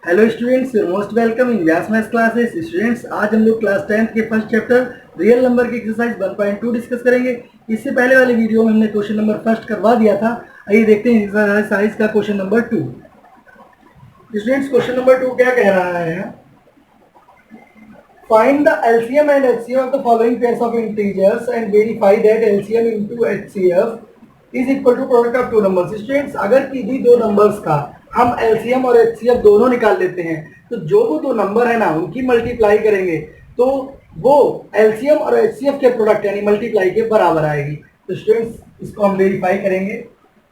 Hello students, most welcome in Vyas maths classes. Students, आज हम लोग क्लास 10th के फर्स्ट चैप्टर रियल नंबर की एक्सरसाइज 1.2 डिस्कस करेंगे। इससे पहले वाले वीडियो में हमने क्वेश्चन नंबर फर्स्ट करवा दिया था। आइए देखते हैं एक्सरसाइज का question number 2। Students, question number 2 क्या कह रहा है? Find the LCM and HCF of the following pairs of integers and verify that LCM into HCF is equal to product of two numbers. Students, अगर किसी दो numbers का हम LCM और एचसीएफ दोनों निकाल लेते हैं तो जो वो दो नंबर है ना उनकी मल्टीप्लाई करेंगे तो वो एलसीएम और एचसीएफ के प्रोडक्ट यानी मल्टीप्लाई के बराबर आएगी। तो स्टूडेंट्स, इसको हम वेरीफाई करेंगे।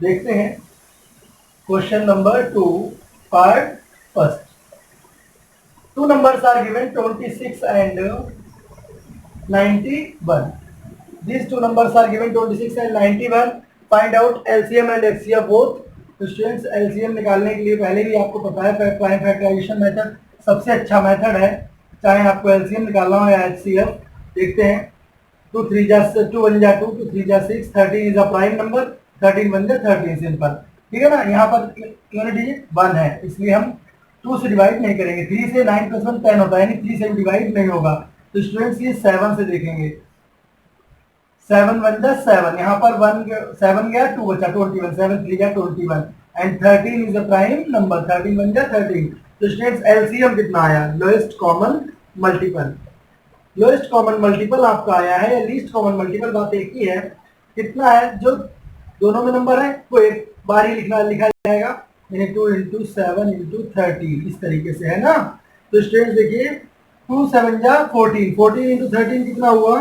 देखते हैं question number 2 part first. Two numbers are given 26 and 91. These two numbers are given 26 and 91. Find out LCM and HCF both. तो स्टूडेंट्स, LCM निकालने के लिए पहले भी आपको पता है प्राइम फैक्टराइजेशन मेथड सबसे अच्छा मेथड है, चाहे आपको LCM निकालना हो या HCF। देखते हैं, 2 3 जा 2 1 जा 2 2 3 जा 6, 13 इज अ प्राइम नंबर, 13 1 जा 13 सिंपल। ठीक है ना, यहाँ पर यूनिट डिजिट 1 है इसलिए हम 2 से डिवाइड नहीं करेंगे। 3 से 9 + 1 10 होता है, यानी 3 से डिवाइड नहीं होगा। तो स्टूडेंट्स ये 7 से देखेंगे। 7 1 जा 7, यहाँ पर 7 गया 2 बचा 21, 7 3 जा 21 and 13 is a prime number, 13 1 जा 13। तो स्टूडेंट्स, एलसीएम कितना आया? Lowest common multiple. Lowest common multiple आपका आया है या लीस्ट कॉमन मल्टीपल, बात एक ही है। कितना है? जो दोनों में नंबर है वो एक बार ही लिखा जाएगा, यानी 2 × 7 × 13 इस तरीके से, है ना। तो स्टूडेंट्स देखिए, 2 7 जा 14, 14 × 13 कितना हुआ?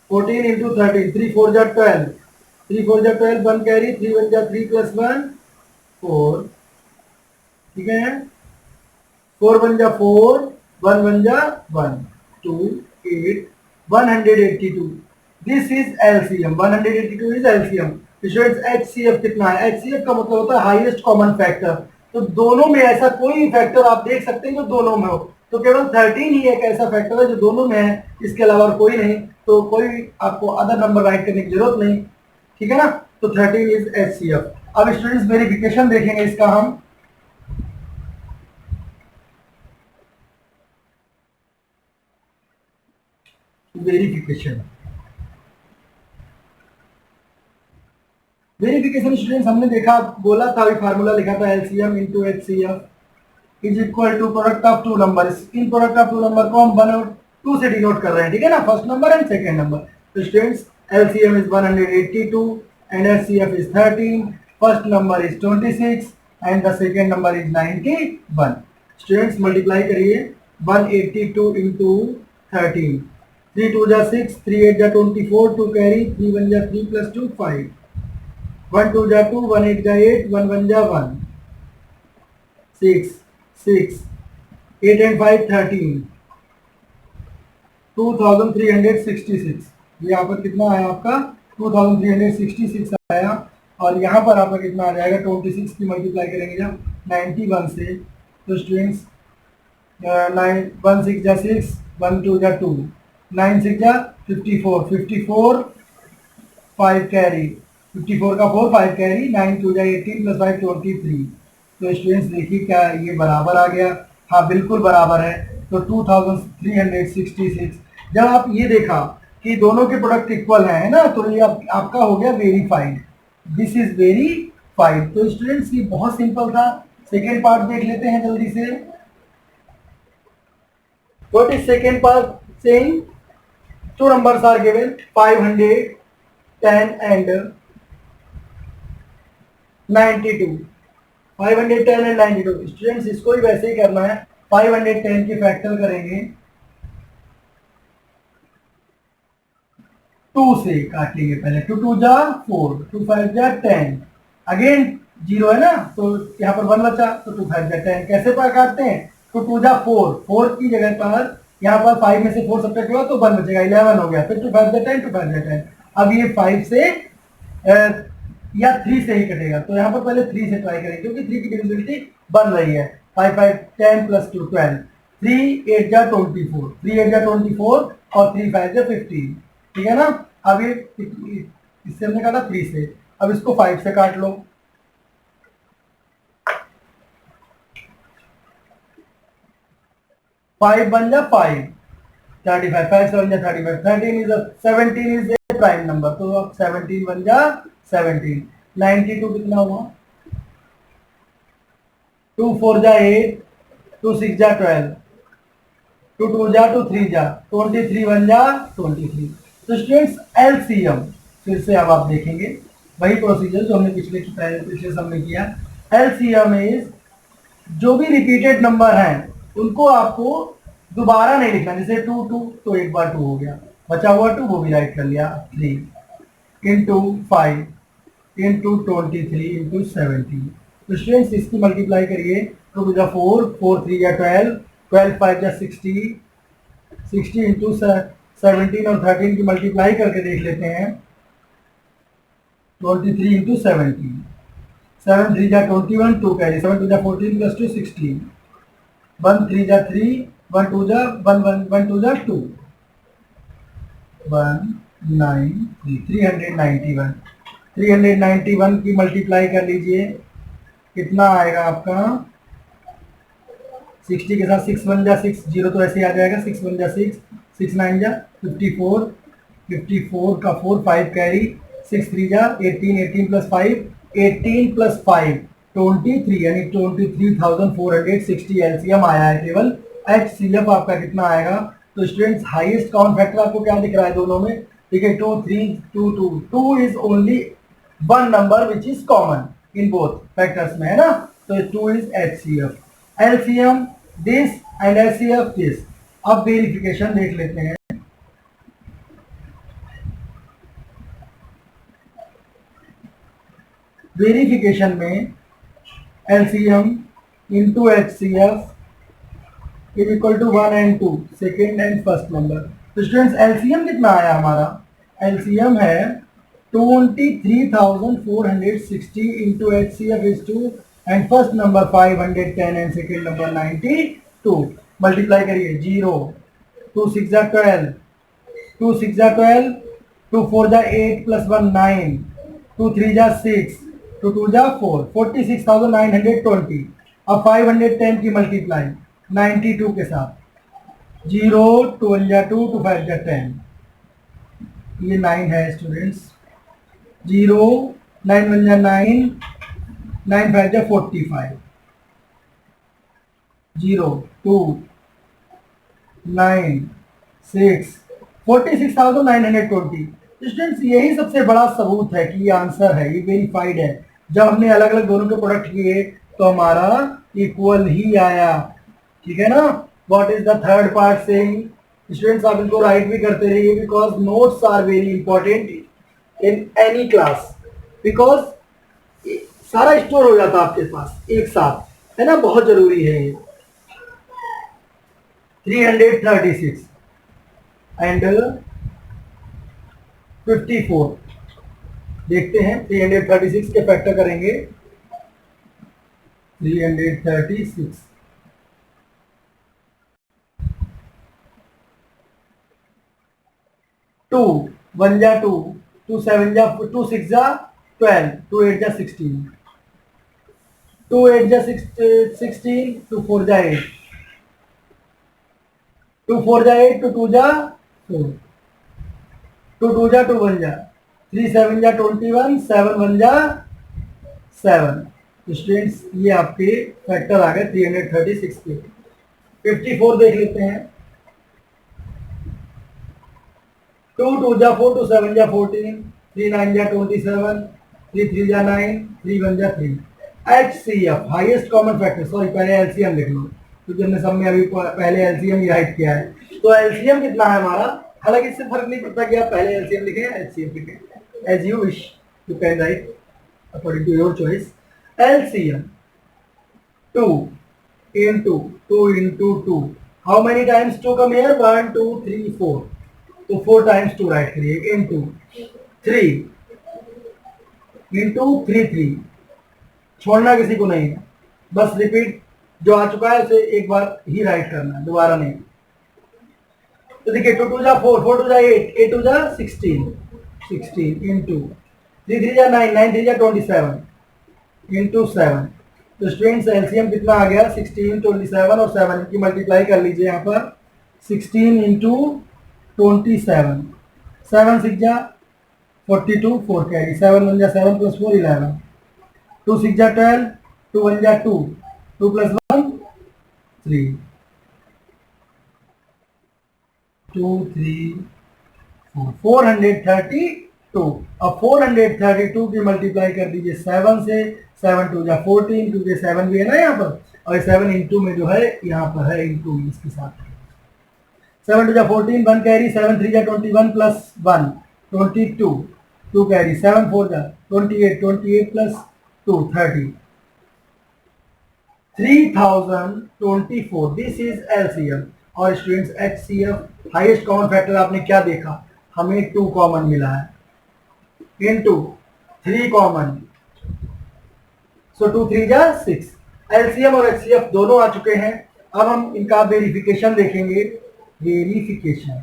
14 × 13, 3 4 जा 12, 3 4 जा 12, 1 कैरी, 3 1 जा 3 + 1 4। ठीक है, 4 1 जा 4, 1 1 जा 1 2 8 182। This is LCM, 182 is LCM. Students, HCF कितना है? एचसीएफ का मतलब होता है हाईएस्ट कॉमन फैक्टर। तो दोनों में ऐसा कोई फैक्टर आप देख सकते हैं जो दोनों में हो, तो केवल 13 ही एक ऐसा फैक्टर है जो दोनों में है, इसके अलावा कोई नहीं। तो कोई आपको अदर नंबर राइट करने की जरूरत नहीं। ठीक है ना, तो 13 इज एचसीएफ। अब स्टूडेंट्स, वेरिफिकेशन देखेंगे इसका हम। वेरिफिकेशन वेरिफिकेशन स्टूडेंट्स, हमने देखा, बोला था, अभी फार्मूला लिखा था, LCM into HCF is equal to product of two number. इन प्रोडक्ट ऑफ टू नंबर को हम 1 और 2 से डिनोट कर रहे हैं। ठीक है ना, first number and second number. तो students, LCM is 182 and HCF is 13। First number is 26 and the second number is 91। Students, multiply करिए, 182 इंटू 13, 3 2 जा 6, 3 8 जा 24, 2 कैरी, 3 1 जा 3 + 2 5, 1 2 जा 2, 1 8 जा 8, 1 1 जा 1 6 6, 8 and 5 13, 2366। ये यहाँ पर कितना आया आपका? 2366 आया। और यहाँ पर आपका कितना आ जाएगा? 26 की मल्टीप्लाई करेंगे जब 91 से, तो स्टूडेंट्स 1 6 जा 6, 1 2 जा 2, 9 6 जा 54, 54 5 कैरी, 54 का 4 5 कैरी, 9 2 जा 18 + 5 23। तो स्टूडेंट्स देखिए, क्या ये बराबर आ गया? हाँ, बिल्कुल बराबर है। तो 2366। जब आप ये देखा कि दोनों के प्रोडक्ट इक्वल है ना, तो ये आपका हो गया वेरीफाइड। This is verified. तो स्टूडेंट्स, ये बहुत सिंपल था। सेकेंड पार्ट देख लेते हैं जल्दी से। What is second part saying? Two numbers are given 510 and 92। 510 and 92। Students, इसको भी वैसे ही करना है। 510 के फैक्टर करेंगे, 2 से काटेंगे पहले, 2 2 जा 4, 2 5 जा 10, अगेन 0 है ना, तो यहाँ पर 1 बचा, तो 2 5 जा 10। कैसे पर काटते हैं? तो 2 जा 4, 4 की जगह पर यहाँ पर 5 में से 4 सब्ट्रैक्ट हुआ तो 1 बचेगा, 11 हो गया। फिर 2 5 जा 10, 2 5 जा 10। अब ये 5 से या 3 से ही कटेगा, तो यहाँ पर पहले 3 से ट्राई करेंगे क्योंकि 3 की डिविजिबिलिटी बन रही है। 5 5 10 + 2 12, 3 8 जा 24, 3 8 जा 24 और 3 5 जा 15। ठीक है ना। अब ये इससे हमने काटा 3 से, अब इसको 5 से काट लो। 5 बन जा 5, 35, 5 7 जा 35, 13 is 17 is a prime number, तो अब 17 बन जा 17। 92 कितना हुआ? 2 4 जा 8, 2 6 जा 12, 2 2 जा 2 3 जा 23 बन जा 23। तो स्टूडेंट्स एलसीएम फिर से अब आप देखेंगे वही प्रोसीजर जो हमने पिछले सब में किया। एलसीएम इज जो भी रिपीटेड नंबर हैं उनको आपको दोबारा नहीं लिखना, जैसे 2 2 तो एक बार 2 हो गया, बचा हुआ 2 वो भी राइट कर लिया। 3 इंटू 5 इंटू 23 इंटू 17। तो स्टूडेंट्स इसकी मल्टीप्लाई करिए, 2 टू जा 4, 4 3 जा 12, 12 5 जा 60, 60 इंटू 17 और 13 की मल्टीप्लाई करके देख लेते हैं। 23 इंटू 17, 7 3 जा 21, 2 कैरी, 7 2 जा 14 प्लस 2 16, 1 3 जा 3, 1 2 जा 1 1 1 2 जा 2, 193, 391, 391 की मल्टीप्लाई कर लीजिए, कितना आएगा आपका? 60 के साथ 6 1 जा 6, 0 तो ऐसे ही आ जाएगा, 6 1 जा 6, 6 9 जा 54, 54 का 4 5 कैरी, 6 3 जा 18, 18 प्लस 5, 18 प्लस 5 23, यानी 23,460 एलसीएम आया है केवल। एचसीएफ आपका कितना आएगा? तो स्टूडेंट्स हाईएस्ट कॉमन फैक्टर आपको क्या दिख रहा है दोनों में? ठीक है, 2 3 2 2 2 is only one number which is common in both factors में, है ना? तो 2 is HCF. LCM this and HCF this. अब वेरिफिकेशन देख लेते हैं। वेरिफिकेशन में LCM into HCF is equal to 1 and 2, second and first number. तो स्टूडेंट्स एलसीएम कितना आया हमारा? एलसीएम है 23,460 into HCF is 2 and first number 510 and second number 92। Multiply करिए, 0 2 6 जा 12, 2 6 जा 12, 2 4 जा 8 प्लस 1 9, 2 3 जा 6, 2 2 जा 4, 46,920। अब 510 की मल्टीप्लाई 92 के साथ, 0 2 1 जा 2, 2 5 जा 10, ये 9 है स्टूडेंट्स, 0 9 1 जा 9, 9 5 जा 45, 0 2 9 6 46,920। स्टूडेंट्स यही सबसे बड़ा सबूत है कि ये आंसर है, ये वेरीफाइड है। जब हमने अलग अलग दोनों के प्रोडक्ट किए तो हमारा इक्वल ही आया, ठीक है ना? What is the third part saying? Students आप इनको राइट भी करते रहिए, because notes are very important in any class, because सारा स्टोर हो जाता है आपके पास एक साथ, है ना? बहुत जरूरी है ये। 336 एंड 54 देखते हैं। 336 के फैक्टर करेंगे, 336 2 1 जा 2, 2 7 जा 2 6 जा 12, 2 8 जा 16, 2 8 जा 16, 2 4 जा 8, 2 4 जा 8, 2 2 जा 4, 2 2 जा 2 1 जा 3 7 जा 21, 7 1 जा 7। तो स्टूडेंट्स ये आपके फैक्टर आ गए 336 के। 54 देख लेते हैं। 2 2 जा 4, 2 7 जा 14, 3 9 जा 27, 3 3 जा 9, 3 1 जा 3। HCF highest common factor, sorry पहले एलसीएम लिख लो क्योंकि हमने सब में अभी पहले एलसीएम ही राइट किया है। तो एलसीएम कितना है हमारा? हालांकि इससे फर्क नहीं पड़ता कि आप पहले एलसीएम लिखें या एचसीएफ लिखें, as you wish, you can write according to your choice. LCM 2 into 2 into 2, how many times 2 come here? 1 2 3 4, तो 4 times 2 राइट करिए, into 3 into 3 3, छोड़ना किसी को नहीं है, बस रिपीट जो आ चुका है उसे एक बार ही राइट करना है, दोबारा नहीं। तो देखिए 2 2 जा 4, 4 2 जा 8, 8 2 जा 16, 16 into 3 3 जा 9, 9 3 जा 27 into 7, तो स्टूडेंट्स एलसीएम कितना आ गया 16, 27 और 7 की मल्टीप्लाई कर लीजिए यहाँ पर 16 इंटू 27, 7 6 जा 42, 4 कैरी, 7 1 जा 7 प्लस 4 11, 2 6 जा 12, 2 1 जा 2, 2 प्लस 1 3, 2 3 4, 432। अब 432 की मल्टीप्लाई कर दीजिए 7 से, 7 2 जा 14, क्योंकि 7 भी है ना यहाँ पर, और 7 इंटू में जो है यहाँ पर है इंटू इसके साथ, 7 2 जा 14, 1 कैरी, 7 3 जा 21 प्लस 1 22, 2 कैरी, 7 4 जा 28, 28 प्लस 2 30, 3024। This is LCM. और students HCF highest common factor आपने क्या देखा, हमें 2 कॉमन मिला है इनटू 3 कॉमन, सो 2 3 जा 6। एलसीएम और एचसीएफ दोनों आ चुके हैं। अब हम इनका वेरिफिकेशन देखेंगे। वेरिफिकेशन,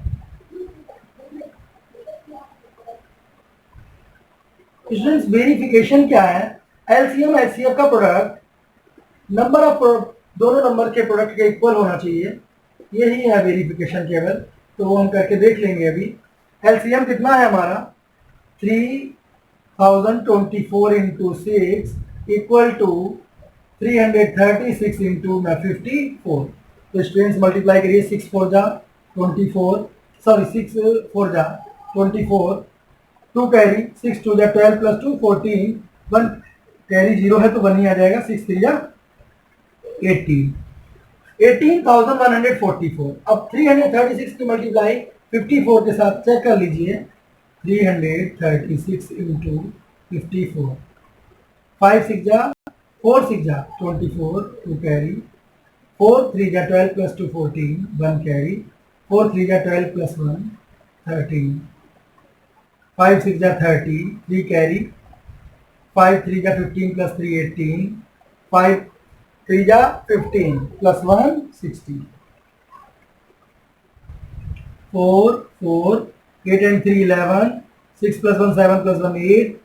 स्टूडेंट्स वेरिफिकेशन क्या है? एलसीएम एचसीएफ का प्रोडक्ट नंबर ऑफ दोनों नंबर के प्रोडक्ट के इक्वल होना चाहिए, यही है वेरिफिकेशन केवल। तो वो हम करके देख लेंगे अभी। एलसीएम कितना है हमारा 3024 इंटू 6 इक्वल टू 336 इंटू 54। तो स्टूडेंट्स मल्टीप्लाई करिए, 6 4 जा 24, सॉरी 6 4 जा 24, 2 कैरी, 6 2 जा 12 प्लस 2 14, 1 कैरी 0 है तो 1 ही आ जाएगा, 6 3 जा 18, 18,144। अब 336 की मल्टीप्लाई 54 के साथ चेक कर लीजिए, 336 इंटू 54, 5 6 जा 4 6 जा 24, 2 कैरी, 4 3 जा 12 प्लस 2 14, 1 कैरी, 4 3 जा 12 प्लस 1 13, 5 6 जा 30, 3 कैरी, 5 3 जा 15 प्लस 3 18, 5 3 जा 15 plus 1 16, 4 4 8 and 3 11, 6 plus 1 7 plus 1 8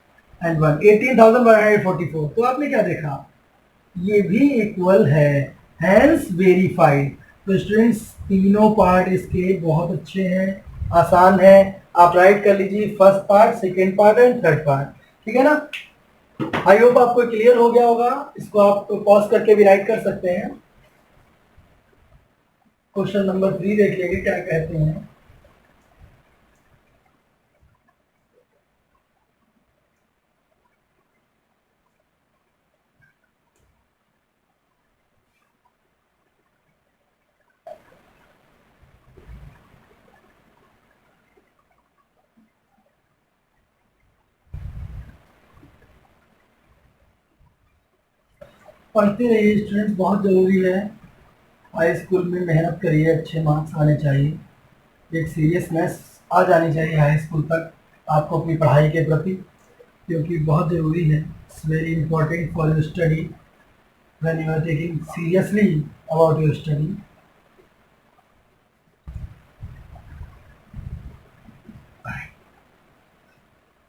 and 1 18,144। तो आपने क्या देखा, ये भी इक्वल है, हैंस वेरीफाइड। तो स्टूडेंट्स तीनों पार्ट इसके बहुत अच्छे हैं, आसान है। आप राइट कर लीजिए first part, second part and third part, ठीक है ना। आई होप आपको क्लियर हो गया होगा। इसको आप पॉज करके भी राइट कर सकते हैं। क्वेश्चन नंबर 3 देख लेंगे क्या कहते हैं। पढ़ते रहिए स्टूडेंट्स, बहुत ज़रूरी है। हाई स्कूल में मेहनत करिए, अच्छे मार्क्स आने चाहिए, एक सीरियसनेस आ जानी चाहिए हाई स्कूल तक आपको अपनी पढ़ाई के प्रति, क्योंकि बहुत ज़रूरी है। It's very important for your study when you are taking seriously about your study.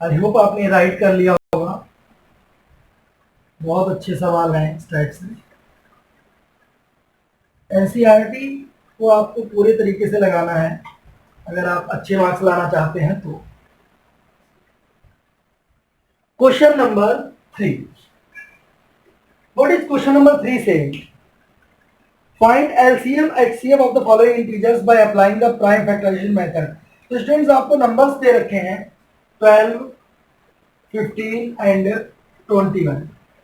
I hope आपने राइट कर लिया होगा। बहुत अच्छे सवाल हैं इस टाइप से। एनसीईआरटी को आपको पूरे तरीके से लगाना है अगर आप अच्छे मार्क्स लाना चाहते हैं तो। Question number 3, what is question number 3 saying? Find LCM HCF of the following integers by applying the prime factorisation method. तो स्टूडेंट्स आपको नंबर्स दे रखे हैं 12, 15 एंड 21,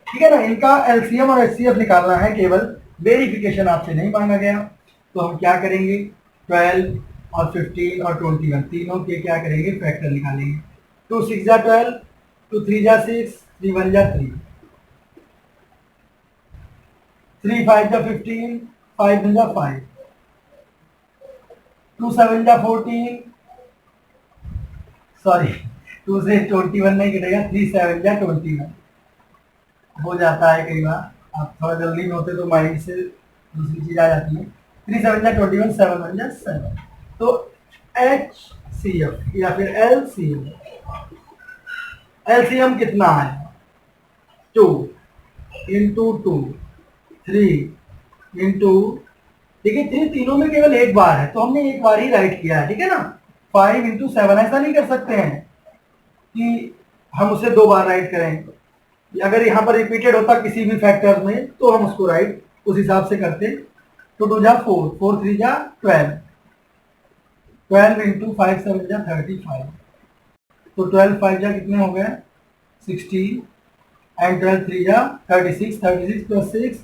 ठीक है ना। इनका एलसीएम और एचसीएफ निकालना है, केवल वेरिफिकेशन आपसे नहीं मांगा गया। तो हम क्या करेंगे, 12 और 15 और 21 तीनों के क्या करेंगे, फैक्टर निकालेंगे। 2 6 जा 12, 2 3 जा 6, 3 1 जा 3, 3 5 जा 15, 5 1 जा 5, 2 7 जा 14, सॉरी 2 से 21 नहीं कटेगा, 3 7 जा 21 हो जाता है कई बार, आप थोड़ा जल्दी में होते तो माइंड से दूसरी चीज आ जाती है। 3 7 जा 21, 7 1 जा 7। तो एच सी एफ या फिर एल सी एफ, एलसीएम कितना है 2 इंटू 2 3 इंटू, देखिए 3 तीनों में केवल एक बार है तो हमने एक बार ही राइट किया है, ठीक है ना। 5 इंटू 7 ऐसा नहीं कर सकते हैं कि हम उसे दो बार राइट करें। अगर यहाँ पर रिपीटेड होता किसी भी फैक्टर में तो हम उसको राइट उस हिसाब से करते। तो 2 जा 4, 4 3 जा 12, 12 इंटू 5 7 जा 35, तो 12 5 जा कितने हो गए 16 एंड 12 3 जा 36, 36 प्लस 6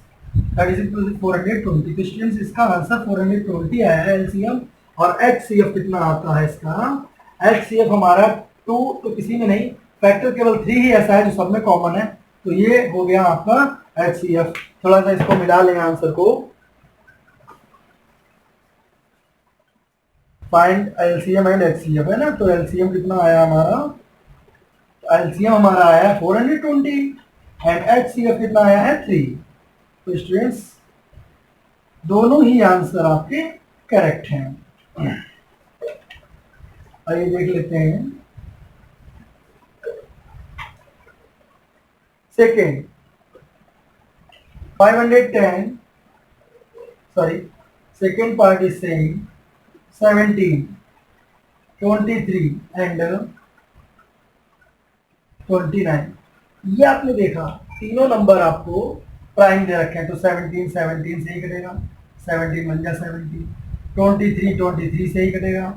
36 प्लस 420। तो स्टूडेंट्स इसका आंसर 420 आया है एलसीएम। और एचसीएफ कितना आता है इसका, एचसीएफ हमारा 2 तो किसी में नहीं, फैक्टर केवल 3 ही ऐसा है जो सब में कॉमन है। तो ये हो गया आपका एचसीएफ। थोड़ा सा इसको मिला लें आंसर को। फाइंड एलसीएम एंड एचसीएफ है ना, तो एलसीएम कितना आया हमारा, एलसीएम हमारा आया है 420 एंड एचसीएफ कितना आया है 3। तो स्टूडेंट्स दोनों ही आंसर आपके करेक्ट हैं। आइए देख लेते हैं second. 510, sorry, second part is saying 17, 23 and 29। ये आपने देखा तीनों नंबर आपको प्राइम दे रखे हैं, तो 17 17 से ही कटेगा, 17 बन जा 17, 23 23 से ही कटेगा,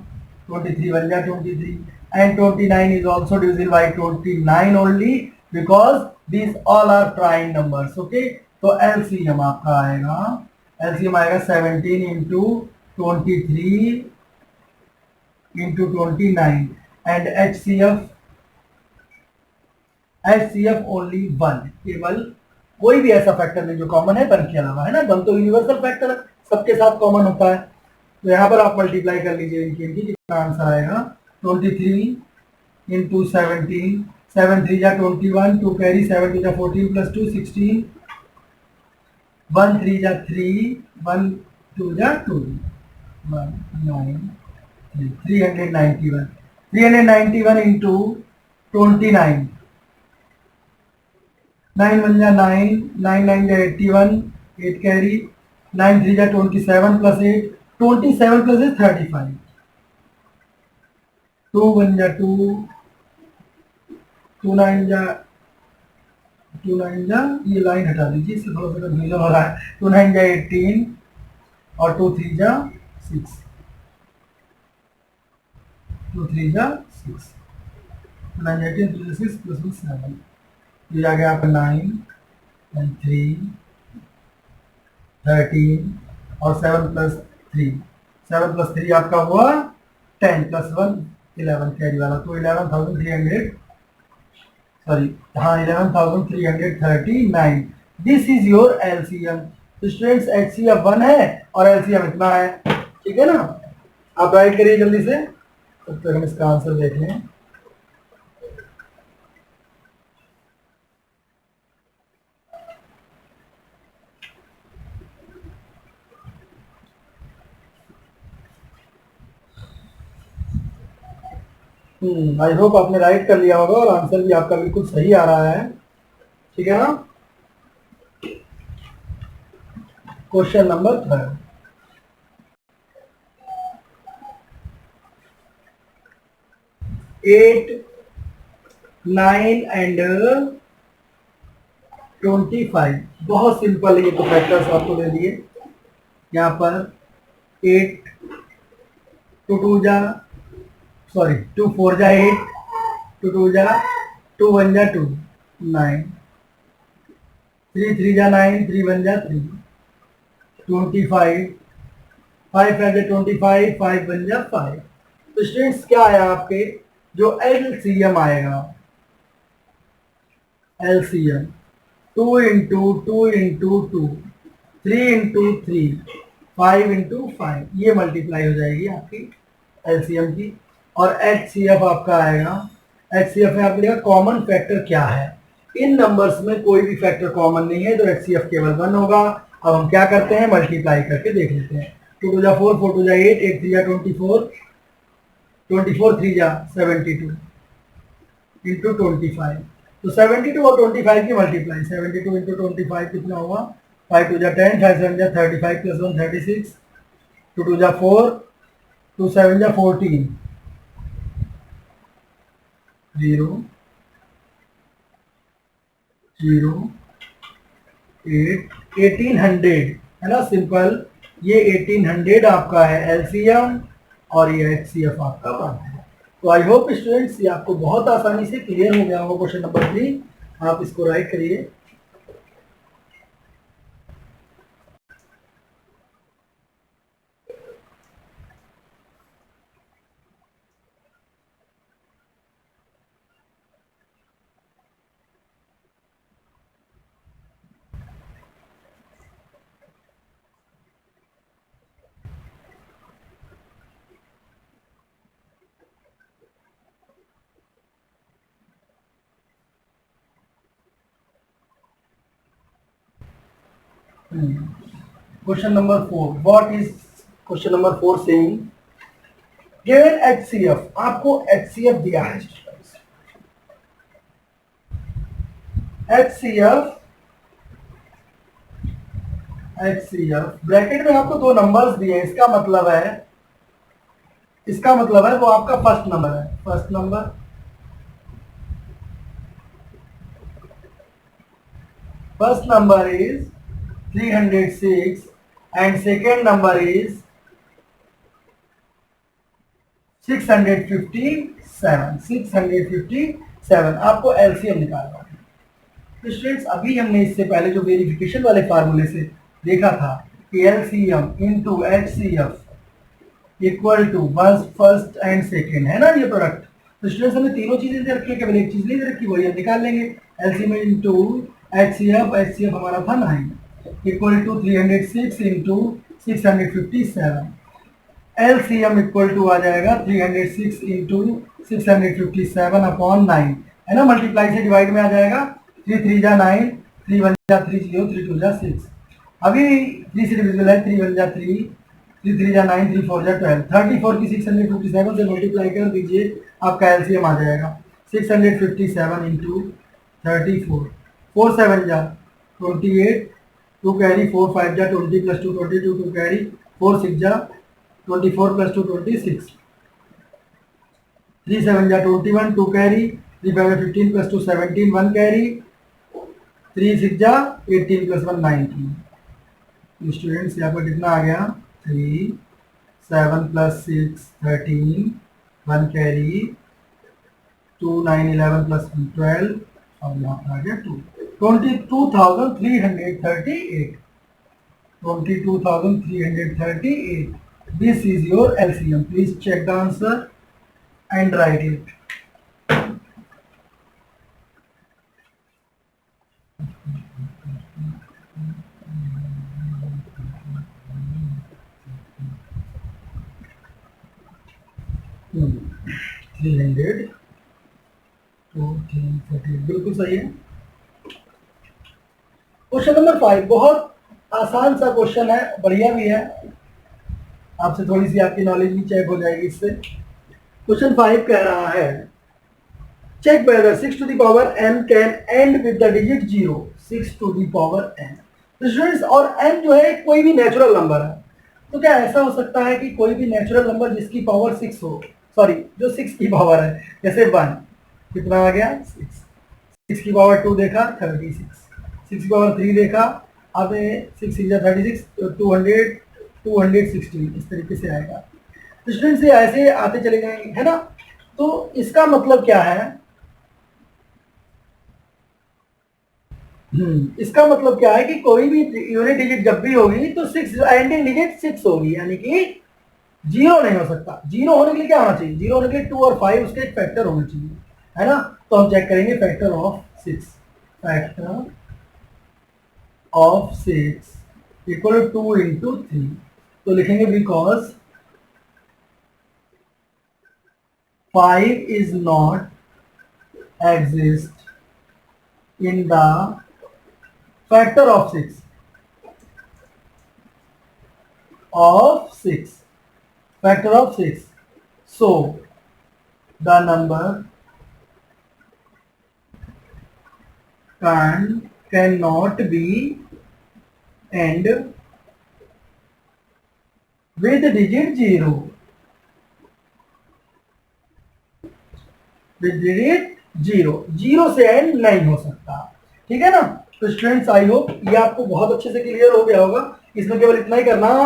23 बन जा 23 and 29 is also divisible by 29 only because these all are prime numbers। Okay, तो एलसीएम आपका आएगा, एलसीएम आएगा 17 into 23 into 29 and HCF only 1। केवल कोई भी ऐसा फैक्टर नहीं जो कॉमन है 1 के अलावा, है ना। 1 तो यूनिवर्सल फैक्टर है, सबके साथ कॉमन होता है। तो यहाँ पर आप मल्टीप्लाई कर लीजिए इनकी, कितना आंसर आएगा 23 इंटू 17, 7 3 जा 21, 2 कैरी 7 2 जा 14 प्लस 2 16, 1 3 जा 3, 1 2 जा 2, 1 9 391, 391 इंटू 29, 9 1 जा 9, 9 9 जा 81, 8 कैरी, 9 3 जा 27 प्लस 8, 27 प्लस 35, 2 1 जा 2, 2 9 जा, 2 9 जा, ये लाइन हटा दीजिए, इससे थोड़ा सा कंफ्यूजन हो रहा है। 2 9 जा 18 और 2 3 जा 6, 2 3 जा 6, 9 18 2 6 प्लस 1 7, ये आ गया आपका 9 एंड 3 13 और 7 प्लस 3, 7 प्लस 3 आपका हुआ 10 प्लस 1 11 कैरी वाला, तो 11,300, सॉरी हाँ 11,339। This is your LCM. तो स्टूडेंट्स एचसीएफ 1 है और एलसीएम इतना है, ठीक है ना। आप राइट करिए जल्दी से, तब तक हम इसका आंसर देख लें। आई होप आपने राइट कर लिया होगा और आंसर भी आपका बिल्कुल सही आ रहा है, ठीक है ना। Question number 3, 8 9 and 25। बहुत सिंपल है, ये तो फैक्टर्स आपको दे दिए। यहाँ पर 8 2 2 जा, सॉरी 2 4 जा 8, 2 2 जा 2 1 जा 2 9, 3 3 जा 9, 3 1 जा 3, 25 5 5 जा 25, 5 1 जा 5। तो स्टूडेंट्स क्या आया आपके, जो एलसीएम आएगा, LCM 2 into 2 into 2, 3 into 3, 5 into 5, ये मल्टीप्लाई हो जाएगी आपकी एलसीएम की। और एचसीएफ आपका आएगा, एचसीएफ में आपने देखा कॉमन फैक्टर क्या है, इन नंबर्स में कोई भी फैक्टर कॉमन नहीं है, तो एचसीएफ केवल 1 होगा। अब हम क्या करते हैं, मल्टीप्लाई करके देख लेते हैं। 2 2 जा 4, 4 2 जा 8, 8 3 जा 24, 24 3 जा 72 इंटू 25। तो 72 और 25 की मल्टीप्लाई, 72 इंटू 25 कितना हुआ 5 2 जा 10, 5 7 जा 35 plus 1 36, 2 2 जा 4, 2 7 जा 14, 0 0 8 1800 है ना, सिंपल। ये 1800 आपका है एलसीएम और ये एचसीएफ आपका बनता है। तो आई होप स्टूडेंट्स ये आपको बहुत आसानी से क्लियर हो गया होगा क्वेश्चन नंबर 3। आप इसको राइट करिए। Question number 4. What is question number 4 saying? Given HCF, आपको HCF दिया है। HCF ब्रैकेट में आपको दो नंबर्स दिए हैं। इसका मतलब है वो आपका फर्स्ट नंबर है। First number is 306 and second number is 657। आपको एलसीएम निकालना है। तो स्टूडेंट्स अभी हमने इससे पहले जो वेरिफिकेशन वाले फार्मूले से देखा था कि LCM into HCF equal to first and second, है ना ये प्रोडक्ट। तो स्टूडेंट्स हमने तीनों चीजें दे रखी है, केवल एक चीज नहीं दे रखी, वही हम निकाल लेंगे। एलसीएम इंटू एचसीएफ हमारा था 9 equal to 306 into 657। LCM equal to आ जाएगा 306 इंटू 657 अपॉन 9, है ना। मल्टीप्लाई से डिवाइड में आ जाएगा। 3 3 जा 9, 3 1 जा 3 0, 3 2 जा 6। अभी 3 से डिविजिबल है, 3 1 जा 3, 3 3 जा 9, 3 4 जा 12। 34 की 657 से मल्टीप्लाई कर दीजिए, आपका एलसीएम आ जाएगा 657 इंटू 34। 4 7 जा 28, 2 कैरी, 4 5 जा 20 प्लस 2 22, 2 कैरी, 4 6 जा 24 प्लस 2 26, 3 7 जा 21, 2 कैरी, 3 5 15 प्लस 2 17, 1 कैरी, 3 6 जा 18 प्लस 1 19। स्टूडेंट्स यहाँ पर कितना आ गया? 3 7 प्लस 6 13, 1 कैरी, 2 9 11 प्लस 12 और यहाँ पर आ गया 2 22,338। 22,338। This is your LCM. Please check the answer and write it. Hmm. 300 to 330 बिल्कुल सही है। क्वेश्चन नंबर 5 बहुत आसान सा क्वेश्चन है, बढ़िया भी है। आपसे थोड़ी सी आपकी नॉलेज भी चेक हो जाएगी इससे। क्वेश्चन 5 कह रहा है check whether 6 to the power n can end with the digit 0। 6 to the power n। तो स्टूडेंट्स और n जो है कोई भी नेचुरल नंबर है। तो क्या ऐसा हो सकता है कि कोई भी नेचुरल नंबर जिसकी पावर 6 हो, सॉरी जो 6 की पावर है, जैसे 1 कितना आ गया 6, 6 की पावर 2 देखा 36, 6 की पावर 3 देखा, अब 6 6 36, 216 इस तरीके से आएगा। तो स्टूडेंट्स ये ऐसे आते चले जाएंगे, है ना। तो इसका मतलब क्या है? इसका मतलब क्या है कि कोई भी यूनिट डिजिट जब भी होगी तो 6 एंडिंग डिजिट 6 होगी, यानी कि 0 नहीं हो सकता। 0 होने के लिए क्या होना चाहिए? 0 होने के लिए 2 और 5 उसके एक फैक्टर होना चाहिए, है ना। तो हम चेक करेंगे factor of 6। Factor of 6 equal to 2 into 3। तो लिखेंगे because 5 is not exist in the factor of 6 factor of 6, so the number cannot be and with digit 0, with digit 0, 0 से एंड नहीं हो सकता। ठीक है ना। तो स्टूडेंट्स आई होप ये आपको बहुत अच्छे से क्लियर हो गया होगा। इसमें केवल इतना ही करना,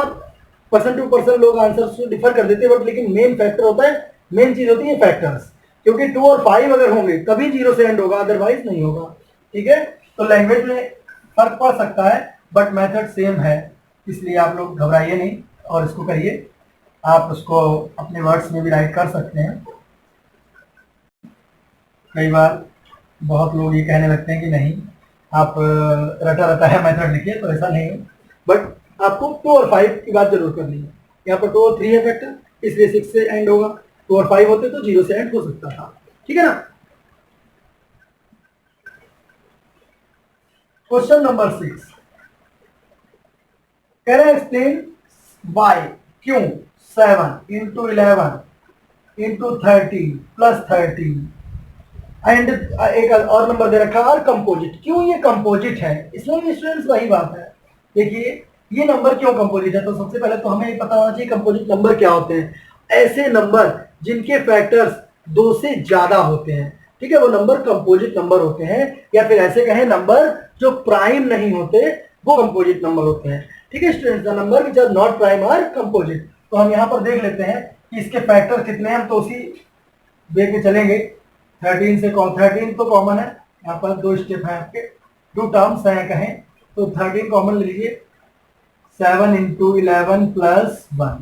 पर्सन टू पर्सन लोग आंसर डिफर कर देते हैं, बट लेकिन मेन फैक्टर होता है, मेन चीज होती है फैक्टर्स, क्योंकि 2 और 5 अगर होंगे तभी 0 से एंड होगा, अदरवाइज नहीं होगा। ठीक है। तो लैंग्वेज में फर्क पड़ सकता है बट मेथड सेम है, इसलिए आप लोग घबराइए नहीं और इसको करिए। आप उसको अपने वर्ड्स में भी राइट कर सकते हैं। कई बार बहुत लोग ये कहने लगते हैं कि नहीं आप रटा रटा है मेथड लिखिए, तो ऐसा नहीं है, बट आपको 2 और 5 की बात जरूर करनी है। यहाँ पर 2 और 3 है फैक्टर, इसलिए 6 से एंड होगा। 2 और 5 होते तो 0 से एंड हो सकता था। ठीक है ना। क्वेश्चन नंबर 6 कह रहे हैं एक्सप्लेन वाई, क्यों 7 इंटू 11 इंटू 13 प्लस 13 एंड एक और नंबर दे रखा है कंपोजिट, क्यों ये कंपोजिट है। इसमें स्टूडेंट्स वही बात है, देखिए ये नंबर क्यों कंपोजिट है। तो सबसे पहले तो हमें पता होना चाहिए कंपोजिट नंबर क्या होते हैं। ऐसे नंबर जिनके फैक्टर्स 2 से ज्यादा होते हैं, ठीक है, वो नंबर कंपोजिट नंबर होते हैं, या फिर ऐसे कहें नंबर जो प्राइम नहीं होते वो कंपोजिट नंबर होते हैं। ठीक है students, the number which are not prime are composite. तो हम यहाँ पर देख लेते हैं कि इसके फैक्टर कितने हैं, हम तो उसी देख के चलेंगे। 13 से 13 तो कॉमन है, यहाँ पर 2 स्टेप है आपके, 2 टर्म्स हैं कहें तो 13 कॉमन ले लीजिए। 7 इंटू 11 प्लस 1,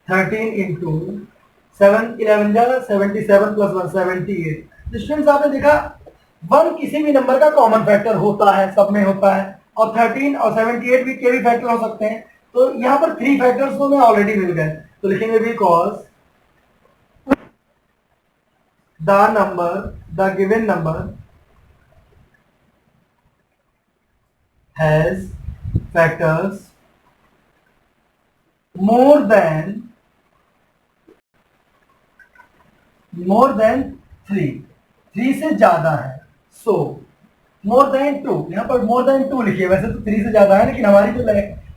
13 इंटू 7 11 जा 77 प्लस 1 78। स्टूडेंट्स आपने देखा 1 किसी भी नंबर का कॉमन फैक्टर होता है, सब में होता है, और 13 और 78 भी के भी फैक्टर हो सकते हैं। तो यहाँ पर 3 फैक्टर्स तो हमें ऑलरेडी मिल गए, तो लिखेंगे because the given number has factors more than 3 से ज्यादा है। सो मोर देन 2, यहाँ पर मोर देन 2 लिखिए, वैसे तो 3 से ज्यादा है, लेकिन हमारी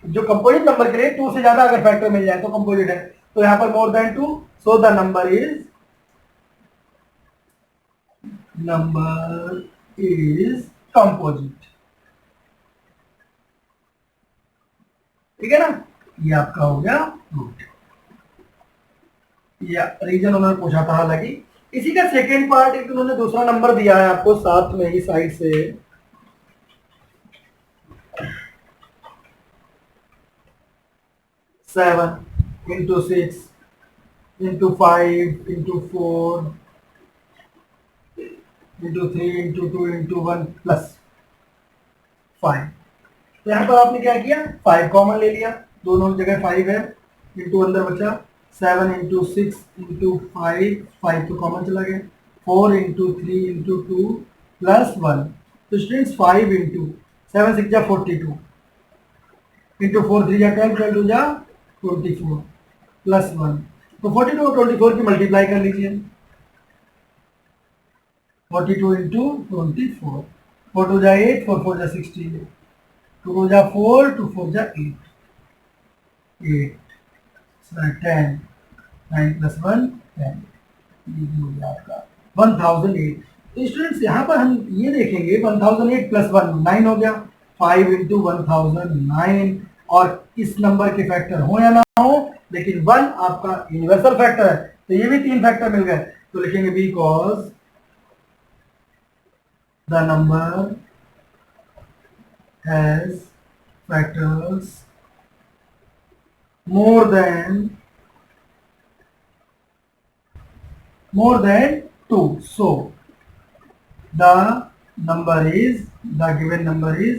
जो कंपोजिट नंबर के लिए 2 से ज्यादा अगर फैक्टर मिल जाए तो कंपोजिट है। तो यहाँ पर more than 2, so the number is composite. ठीक है ना, ये आपका हो गया रूट, या रीजन उन्होंने पूछा था। हालांकि इसी का सेकेंड पार्ट एक उन्होंने दूसरा नंबर दिया है आपको साथ में ही साइड से, 7 into 6 into 5 into 4 into 3 into 2 into 1 plus 5। तो यहाँ पर आपने क्या किया, 5 कॉमन ले लिया, दोनों जगह 5 है, इंटू अंदर बचा 7 इंटू 6 इंटू 5, 5 तो कॉमन चला गया, 4 इंटू 3 इंटू 2 प्लस 1। तो स्टूडेंट्स 5 इंटू 7 6 जा 42 इंटू 4 3 जा 12 12 2 जा 24 प्लस 1। तो 42 और 24 की मल्टीप्लाई कर लीजिए, 42 इंटू 24, 4 2 जा 8 4 4 जा 16, 2 2 जा 4 2 4 जा 8 10, 9 प्लस 1 10, ये हो गया आपका 1008। तो स्टूडेंट्स यहाँ पर हम ये देखेंगे 1008 प्लस 1 9 हो गया, 5 इंटू 1009, और इस नंबर के फैक्टर हो या ना हो, लेकिन 1 आपका यूनिवर्सल फैक्टर है, तो ये भी 3 फैक्टर मिल गए। तो लिखेंगे because the number has factors more than 2, so the given number is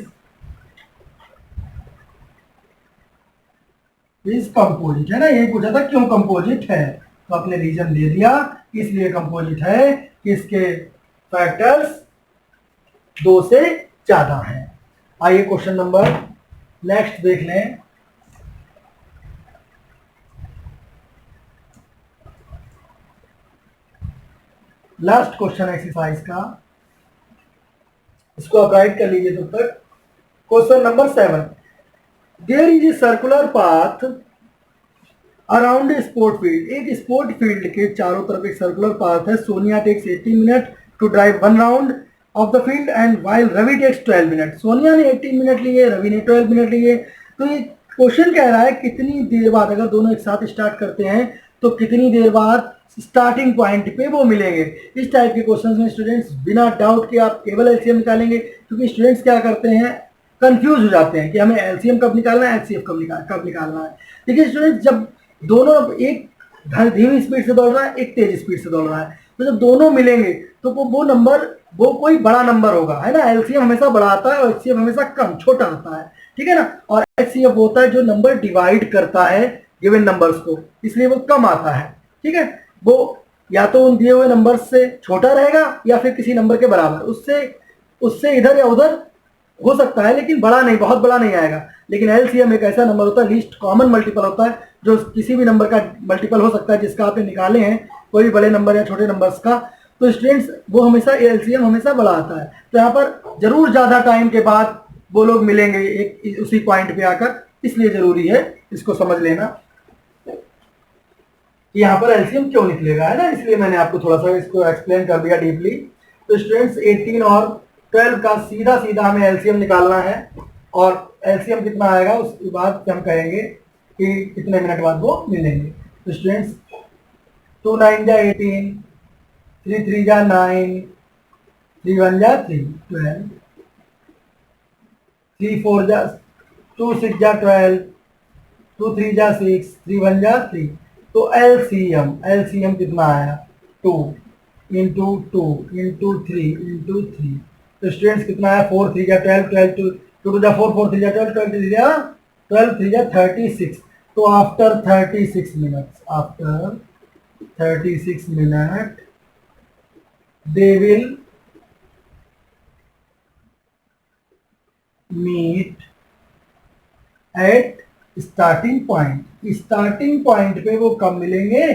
composite है ना। यही पूछा था क्यों कंपोजिट है, तो आपने रीजन दे दिया, इसलिए कंपोजिट है कि इसके फैक्टर्स 2 से ज्यादा हैं। आइए क्वेश्चन नंबर नेक्स्ट देख लें। लास्ट क्वेश्चन एक्सरसाइज का, इसको आप राइट कर लीजिए तब तक। Question number 7, there is a circular path around a sport field. एक स्पोर्ट फील्ड के चारों तरफ एक सर्कुलर पाथ है। Sonia takes 18 minute to drive 1 round of the field and while Ravi takes 12 minute. Sonia ने 18 मिनट लिए, रवि ने 12 मिनट लिए। तो ये क्वेश्चन कह रहा है कितनी देर बाद, अगर दोनों एक साथ स्टार्ट करते हैं तो कितनी देर बाद स्टार्टिंग पॉइंट पे वो मिलेंगे। इस टाइप के क्वेश्चंस में स्टूडेंट्स बिना डाउट के आप केवल एलसीएम निकालेंगे, क्योंकि स्टूडेंट्स क्या करते हैं, कंफ्यूज हो जाते हैं कि हमें एलसीएम कब निकालना है, एचसीएफ कब निकालना है। देखिए स्टूडेंट्स, जब दोनों एक धीमी स्पीड से दौड़ रहा है, एक तेज स्पीड से दौड़ रहा है, तो जब दोनों मिलेंगे तो वो नंबर, वो कोई बड़ा नंबर होगा, है ना। एलसीएम हमेशा बड़ा आता है और एचसीएफ हमेशा कम छोटा आता है, ठीक है ना। और एचसीएफ होता है जो नंबर डिवाइड करता है गिवन नंबर्स को, इसलिए वो कम आता है, ठीक है। वो या तो उन दिए हुए नंबर से छोटा रहेगा या फिर किसी नंबर के बराबर, उससे इधर या उधर हो सकता है, लेकिन बड़ा नहीं, बहुत बड़ा नहीं आएगा। लेकिन एलसीएम एक ऐसा नंबर होता है, लीस्ट कॉमन मल्टीपल होता है, जो किसी भी नंबर का मल्टीपल हो सकता है जिसका आपने निकाले हैं, कोई भी बड़े नंबर या छोटे नंबर्स का। तो स्टूडेंट्स वो हमेशा एलसीएम हमेशा बड़ा आता है। तो यहाँ पर जरूर ज़्यादा टाइम के बाद वो लोग मिलेंगे एक उसी पॉइंट पे आकर, इसलिए जरूरी है इसको समझ लेना कि यहाँ पर एलसीएम क्यों निकलेगा, है ना। इसलिए मैंने आपको थोड़ा सा इसको एक्सप्लेन कर दिया डीपली। तो स्टूडेंट्स 18 और 12 का सीधा सीधा हमें एलसीएम निकालना है, और एलसीएम कितना आएगा उसके बाद हम कहेंगे कि कितने मिनट बाद वो मिलेंगे। तो स्टूडेंट्स 2 9 जा 18, 3 3 जा 9, 3 1 जा 3 12, 3 4 जा 2 6 जा 12, 2 3 जा 6, 3 1 जा 3। तो एलसीएम कितना आया, 2 इंटू 2 इंटू 3 इंटू 3। तो स्टूडेंट्स कितना आया, 4 3 जा 12, 12 2 2 जा 4, 4 3 जा 12, 12 3 जा 12 3 जा 36। तो after 36 minute they will meet at starting point पे वो कब मिलेंगे,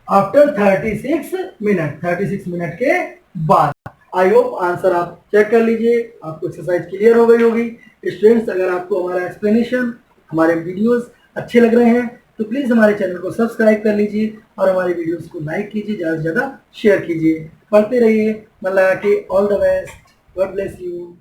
आफ्टर 36 मिनट के बाद। आई होप आंसर आप चेक कर लीजिए, आपको एक्सरसाइज क्लियर हो गई होगी। स्टूडेंट्स, अगर आपको हमारा एक्सप्लेनेशन, हमारे वीडियोस अच्छे लग रहे हैं तो प्लीज हमारे चैनल को सब्सक्राइब कर लीजिए और हमारे वीडियोस को लाइक कीजिए, ज्यादा से ज्यादा शेयर कीजिए। पढ़ते रहिए, मन लगा के। All the best, God bless you.